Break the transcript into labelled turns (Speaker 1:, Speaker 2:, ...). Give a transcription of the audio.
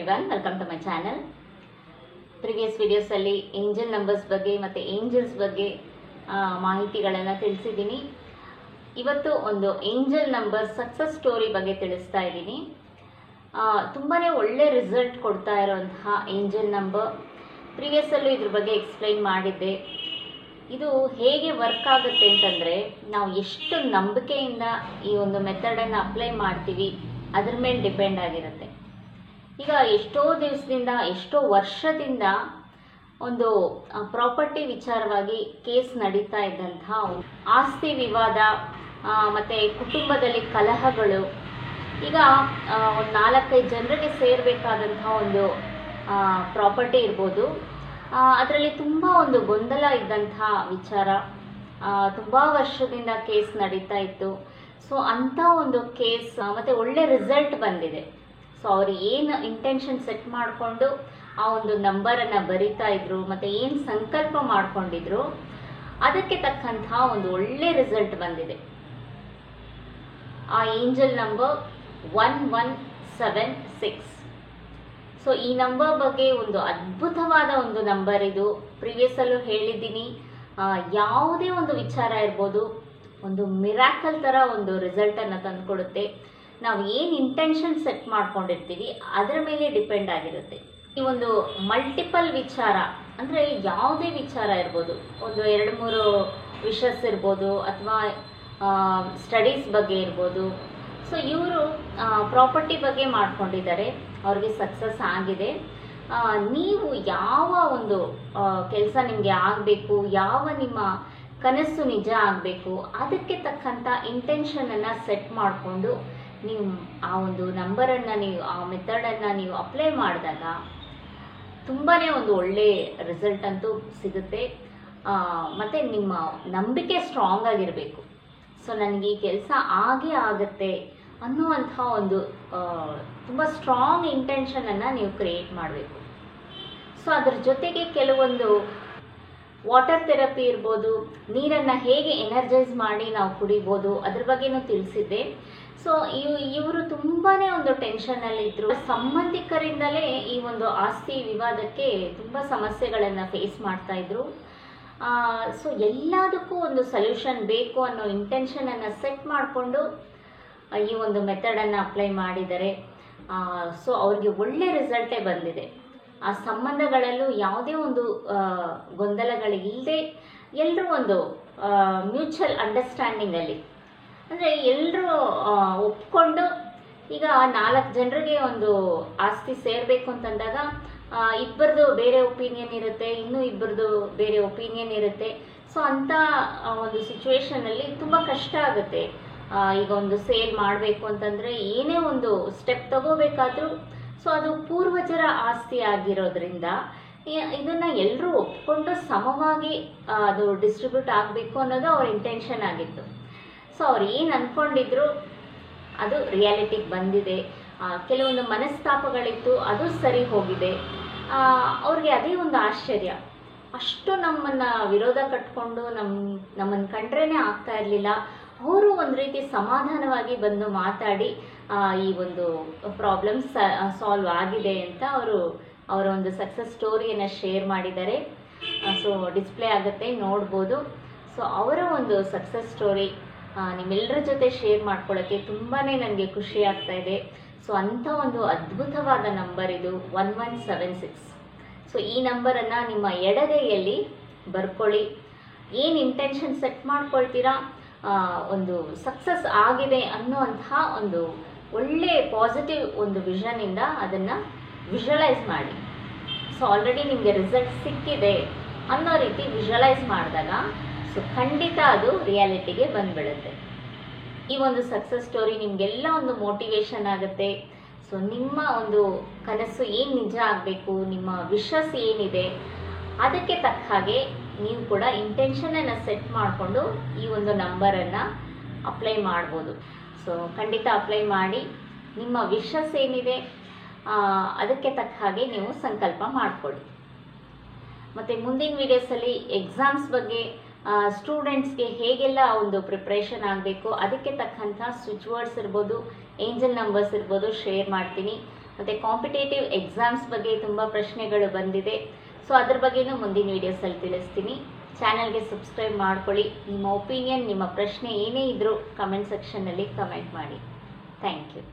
Speaker 1: Everyone, welcome to my channel. Previous ವಿಡಿಯೋಸಲ್ಲಿ angel numbers ಬಗ್ಗೆ ಮತ್ತು ಏಂಜಲ್ಸ್ ಬಗ್ಗೆ ಮಾಹಿತಿಗಳನ್ನು ತಿಳಿಸಿದ್ದೀನಿ. ಇವತ್ತು ಒಂದು ಏಂಜಲ್ ನಂಬರ್ ಸಕ್ಸಸ್ ಸ್ಟೋರಿ ಬಗ್ಗೆ ತಿಳಿಸ್ತಾ ಇದ್ದೀನಿ. ತುಂಬಾ ಒಳ್ಳೆ ರಿಸಲ್ಟ್ ಕೊಡ್ತಾ ಇರೋಂತಹ ಏಂಜಲ್ ನಂಬರ್. ಪ್ರಿವಿಯಸ್ಸಲ್ಲೂ ಇದ್ರ ಬಗ್ಗೆ ಎಕ್ಸ್ಪ್ಲೈನ್ ಮಾಡಿದ್ದೆ. ಇದು ಹೇಗೆ ವರ್ಕ್ ಆಗುತ್ತೆ ಅಂತಂದರೆ, ನಾವು ಎಷ್ಟು ನಂಬಿಕೆಯಿಂದ ಈ ಒಂದು ಮೆಥಡನ್ನು ಅಪ್ಲೈ ಮಾಡ್ತೀವಿ ಅದ್ರ ಮೇಲೆ ಡಿಪೆಂಡ್ ಆಗಿರುತ್ತೆ. ಈಗ ಎಷ್ಟೋ ದಿವಸದಿಂದ, ಎಷ್ಟೋ ವರ್ಷದಿಂದ ಒಂದು ಪ್ರಾಪರ್ಟಿ ವಿಚಾರವಾಗಿ ಕೇಸ್ ನಡೀತಾ ಇದ್ದಂತಹ ಆಸ್ತಿ ವಿವಾದ ಮತ್ತು ಕುಟುಂಬದಲ್ಲಿ ಕಲಹಗಳು, ಈಗ ಒಂದು 4-5 ಜನರಿಗೆ ಸೇರಬೇಕಾದಂತಹ ಒಂದು ಪ್ರಾಪರ್ಟಿ ಇರ್ಬೋದು, ಅದರಲ್ಲಿ ತುಂಬ ಒಂದು ಗೊಂದಲ ಇದ್ದಂತಹ ವಿಚಾರ, ತುಂಬ ವರ್ಷದಿಂದ ಕೇಸ್ ನಡೀತಾ ಇತ್ತು. ಸೊ ಅಂಥ ಒಂದು ಕೇಸ್ ಮತ್ತು ಒಳ್ಳೆ ರಿಸಲ್ಟ್ ಬಂದಿದೆ. ಸೊ ಅವರು ಏನು ಇಂಟೆನ್ಷನ್ ಸೆಟ್ ಮಾಡಿಕೊಂಡು ಆ ಒಂದು ನಂಬರನ್ನು ಬರಿತಾ ಇದ್ರು ಮತ್ತು ಏನು ಸಂಕಲ್ಪ ಮಾಡ್ಕೊಂಡಿದ್ರು ಅದಕ್ಕೆ ತಕ್ಕಂತಹ ಒಂದು ಒಳ್ಳೆ ರಿಸಲ್ಟ್ ಬಂದಿದೆ. ಆ ಏಂಜಲ್ ನಂಬರ್ 1176. ಸೊ ಈ ನಂಬರ್ ಬಗ್ಗೆ ಒಂದು ಅದ್ಭುತವಾದ ಒಂದು ನಂಬರ್ ಇದು. ಪ್ರಿವಿಯಸ್ಸಲ್ಲೂ ಹೇಳಿದ್ದೀನಿ, ಯಾವುದೇ ಒಂದು ವಿಚಾರ ಇರ್ಬೋದು, ಒಂದು ಮಿರಾಕಲ್ ಥರ ಒಂದು ರಿಸಲ್ಟನ್ನು ತಂದುಕೊಡುತ್ತೆ. ನಾವು ಏನು ಇಂಟೆನ್ಷನ್ ಸೆಟ್ ಮಾಡ್ಕೊಂಡಿರ್ತೀವಿ ಅದರ ಮೇಲೆ ಡಿಪೆಂಡ್ ಆಗಿರುತ್ತೆ. ಈ ಒಂದು ಮಲ್ಟಿಪಲ್ ವಿಚಾರ ಅಂದರೆ ಯಾವುದೇ ವಿಚಾರ ಇರ್ಬೋದು, ಒಂದು 2-3 ವಿಷಸ್ ಇರ್ಬೋದು, ಅಥವಾ ಸ್ಟಡೀಸ್ ಬಗ್ಗೆ ಇರ್ಬೋದು. ಸೊ ಇವರು ಪ್ರಾಪರ್ಟಿ ಬಗ್ಗೆ ಮಾಡ್ಕೊಂಡಿದ್ದಾರೆ, ಅವ್ರಿಗೆ ಸಕ್ಸಸ್ ಆಗಿದೆ. ನೀವು ಯಾವ ಒಂದು ಕೆಲಸ ನಿಮಗೆ ಆಗಬೇಕು, ಯಾವ ನಿಮ್ಮ ಕನಸು ನಿಜ ಆಗಬೇಕು, ಅದಕ್ಕೆ ತಕ್ಕಂಥ ಇಂಟೆನ್ಷನನ್ನು ಸೆಟ್ ಮಾಡಿಕೊಂಡು ನೀವು ಆ ಒಂದು ನಂಬರನ್ನು, ನೀವು ಆ ಮೆಥಡನ್ನು ನೀವು ಅಪ್ಲೈ ಮಾಡಿದಾಗ ತುಂಬಾ ಒಂದು ಒಳ್ಳೆ ರಿಸಲ್ಟ್ ಅಂತೂ ಸಿಗುತ್ತೆ. ಮತ್ತು ನಿಮ್ಮ ನಂಬಿಕೆ ಸ್ಟ್ರಾಂಗ್ ಆಗಿರಬೇಕು. ಸೊ ನನಗೆ ಈ ಕೆಲಸ ಆಗೇ ಆಗುತ್ತೆ ಅನ್ನುವಂಥ ಒಂದು ತುಂಬ ಸ್ಟ್ರಾಂಗ್ ಇಂಟೆನ್ಷನನ್ನು ನೀವು ಕ್ರಿಯೇಟ್ ಮಾಡಬೇಕು. ಸೊ ಅದ್ರ ಜೊತೆಗೆ ಕೆಲವೊಂದು ವಾಟರ್ ಥೆರಪಿ ಇರ್ಬೋದು, ನೀರನ್ನು ಹೇಗೆ ಎನರ್ಜೈಸ್ ಮಾಡಿ ನಾವು ಕುಡಿಬೋದು ಅದ್ರ ಬಗ್ಗೆನೂ ತಿಳಿಸಿದ್ದೆ. ಸೊ ಇವರು ತುಂಬಾ ಒಂದು ಟೆನ್ಷನ್ನಲ್ಲಿದ್ದರು. ಸಂಬಂಧಿಕರಿಂದಲೇ ಈ ಒಂದು ಆಸ್ತಿ ವಿವಾದಕ್ಕೆ ತುಂಬ ಸಮಸ್ಯೆಗಳನ್ನು ಫೇಸ್ ಮಾಡ್ತಾಯಿದ್ರು. ಸೊ ಎಲ್ಲದಕ್ಕೂ ಒಂದು ಸೊಲ್ಯೂಷನ್ ಬೇಕು ಅನ್ನೋ ಇಂಟೆನ್ಷನನ್ನು ಸೆಟ್ ಮಾಡಿಕೊಂಡು ಈ ಒಂದು ಮೆಥಡನ್ನು ಅಪ್ಲೈ ಮಾಡಿದ್ದಾರೆ. ಸೊ ಅವ್ರಿಗೆ ಒಳ್ಳೆ ರಿಸಲ್ಟೇ ಬಂದಿದೆ. ಆ ಸಂಬಂಧಗಳಲ್ಲೂ ಯಾವುದೇ ಒಂದು ಗೊಂದಲಗಳಿಲ್ಲದೆ ಎಲ್ಲರೂ ಒಂದು ಮ್ಯೂಚುವಲ್ ಅಂಡರ್ಸ್ಟ್ಯಾಂಡಿಂಗಲ್ಲಿ, ಅಂದರೆ ಎಲ್ಲರೂ ಒಪ್ಕೊಂಡು, ಈಗ 4 ಜನರಿಗೆ ಒಂದು ಆಸ್ತಿ ಸೇರಬೇಕು ಅಂತಂದಾಗ ಇಬ್ಬರದು ಬೇರೆ ಒಪಿನಿಯನ್ ಇರುತ್ತೆ, ಇನ್ನೂ ಇಬ್ಬರದು ಬೇರೆ ಒಪಿನಿಯನ್ ಇರುತ್ತೆ. ಸೊ ಅಂಥ ಒಂದು ಸಿಚುವೇಶನಲ್ಲಿ ತುಂಬ ಕಷ್ಟ ಆಗುತ್ತೆ. ಈಗ ಒಂದು ಸೇಲ್ ಮಾಡಬೇಕು ಅಂತಂದರೆ ಏನೇ ಒಂದು ಸ್ಟೆಪ್ ತಗೋಬೇಕಾದ್ರೂ, ಸೊ ಅದು ಪೂರ್ವಜರ ಆಸ್ತಿ ಆಗಿರೋದ್ರಿಂದ ಇದನ್ನು ಎಲ್ಲರೂ ಒಪ್ಕೊಂಡು ಸಮವಾಗಿ ಅದು ಡಿಸ್ಟ್ರಿಬ್ಯೂಟ್ ಆಗಬೇಕು ಅನ್ನೋದು ಅವ್ರ ಇಂಟೆನ್ಷನ್ ಆಗಿತ್ತು. ಸೊ ಅವ್ರು ಏನು ಅಂದ್ಕೊಂಡಿದ್ರು ಅದು ರಿಯಾಲಿಟಿಗೆ ಬಂದಿದೆ. ಕೆಲವೊಂದು ಮನಸ್ತಾಪಗಳಿತ್ತು, ಅದು ಸರಿ ಹೋಗಿದೆ. ಅವ್ರಿಗೆ ಅದೇ ಒಂದು ಆಶ್ಚರ್ಯ, ಅಷ್ಟು ನಮ್ಮನ್ನು ವಿರೋಧ ಕಟ್ಕೊಂಡು ನಮ್ಮನ್ನು ಕಂಡ್ರೇ ಆಗ್ತಾ ಇರಲಿಲ್ಲ. ಅವರು ಒಂದು ರೀತಿ ಸಮಾಧಾನವಾಗಿ ಬಂದು ಮಾತಾಡಿ ಈ ಒಂದು ಪ್ರಾಬ್ಲಮ್ ಸಾಲ್ವ್ ಆಗಿದೆ ಅಂತ ಅವರ ಒಂದು ಸಕ್ಸಸ್ ಸ್ಟೋರಿಯನ್ನು ಶೇರ್ ಮಾಡಿದ್ದಾರೆ. ಸೊ ಡಿಸ್ಪ್ಲೇ ಆಗುತ್ತೆ, ನೋಡ್ಬೋದು. ಸೊ ಅವರ ಒಂದು ಸಕ್ಸಸ್ ಸ್ಟೋರಿ ನಿಮ್ಮೆಲ್ಲರ ಜೊತೆ ಶೇರ್ ಮಾಡ್ಕೊಳ್ಳೋಕ್ಕೆ ತುಂಬಾ ನನಗೆ ಖುಷಿ ಆಗ್ತಾ ಇದೆ. ಸೊ ಅಂಥ ಒಂದು ಅದ್ಭುತವಾದ ನಂಬರ್ ಇದು 1176. ಸೊ ಈ ನಂಬರನ್ನು ನಿಮ್ಮ ಎಡಗೈಯಲ್ಲಿ ಬರ್ಕೊಳ್ಳಿ. ಏನು ಇಂಟೆನ್ಷನ್ ಸೆಟ್ ಮಾಡ್ಕೊಳ್ತೀರಾ, ಒಂದು ಸಕ್ಸಸ್ ಆಗಿದೆ ಅನ್ನುವಂತಹ ಒಂದು ಒಳ್ಳೆ ಪಾಸಿಟಿವ್ ಒಂದು ವಿಷನಿಂದ ಅದನ್ನು ವಿಜುವಲೈಸ್ ಮಾಡಿ. ಸೊ ಆಲ್ರೆಡಿ ನಿಮಗೆ ರಿಸಲ್ಟ್ ಸಿಕ್ಕಿದೆ ಅನ್ನೋ ರೀತಿ ವಿಜುವಲೈಸ್ ಮಾಡಿದಾಗ ಸೊ ಖಂಡಿತ ಅದು ರಿಯಾಲಿಟಿಗೆ ಬಂದ್ಬಿಡುತ್ತೆ. ಈ ಒಂದು ಸಕ್ಸಸ್ ಸ್ಟೋರಿ ನಿಮಗೆಲ್ಲ ಒಂದು ಮೋಟಿವೇಶನ್ ಆಗುತ್ತೆ. ಸೊ ನಿಮ್ಮ ಒಂದು ಕನಸು ಏನು ನಿಜ ಆಗಬೇಕು, ನಿಮ್ಮ ವಿಶಸ್ ಏನಿದೆ ಅದಕ್ಕೆ ತಕ್ಕ ಹಾಗೆ ನೀವು ಕೂಡ ಇಂಟೆನ್ಷನನ್ನು ಸೆಟ್ ಮಾಡಿಕೊಂಡು ಈ ಒಂದು ನಂಬರನ್ನು ಅಪ್ಲೈ ಮಾಡ್ಬೋದು. ಸೊ ಖಂಡಿತ ಅಪ್ಲೈ ಮಾಡಿ. ನಿಮ್ಮ ವಿಶಸ್ ಏನಿದೆ ಅದಕ್ಕೆ ತಕ್ಕ ಹಾಗೆ ನೀವು ಸಂಕಲ್ಪ ಮಾಡಿಕೊಳ್ಳಿ. ಮತ್ತು ಮುಂದಿನ ವಿಡಿಯೋಸಲ್ಲಿ ಎಕ್ಸಾಮ್ಸ್ ಬಗ್ಗೆ, ಸ್ಟೂಡೆಂಟ್ಸ್ಗೆ ಹೇಗೆಲ್ಲ ಒಂದು ಪ್ರಿಪ್ರೇಷನ್ ಆಗಬೇಕು ಅದಕ್ಕೆ ತಕ್ಕಂಥ ಸ್ವಿಚ್ ವರ್ಡ್ಸ್ ಇರ್ಬೋದು, ಏಂಜಲ್ ನಂಬರ್ಸ್ ಇರ್ಬೋದು ಶೇರ್ ಮಾಡ್ತೀನಿ. ಮತ್ತು ಕಾಂಪಿಟೇಟಿವ್ ಎಕ್ಸಾಮ್ಸ್ ಬಗ್ಗೆ ತುಂಬ ಪ್ರಶ್ನೆಗಳು ಬಂದಿದೆ. ಸೊ ಅದ್ರ ಬಗ್ಗೆನೂ ಮುಂದಿನ ವೀಡಿಯೋಸಲ್ಲಿ ತಿಳಿಸ್ತೀನಿ. ಚಾನಲ್ಗೆ ಸಬ್ಸ್ಕ್ರೈಬ್ ಮಾಡ್ಕೊಳ್ಳಿ. ನಿಮ್ಮ ಒಪಿನಿಯನ್, ನಿಮ್ಮ ಪ್ರಶ್ನೆ ಏನೇ ಇದ್ರೂ ಕಮೆಂಟ್ ಸೆಕ್ಷನ್ನಲ್ಲಿ ಕಮೆಂಟ್ ಮಾಡಿ. Thank you.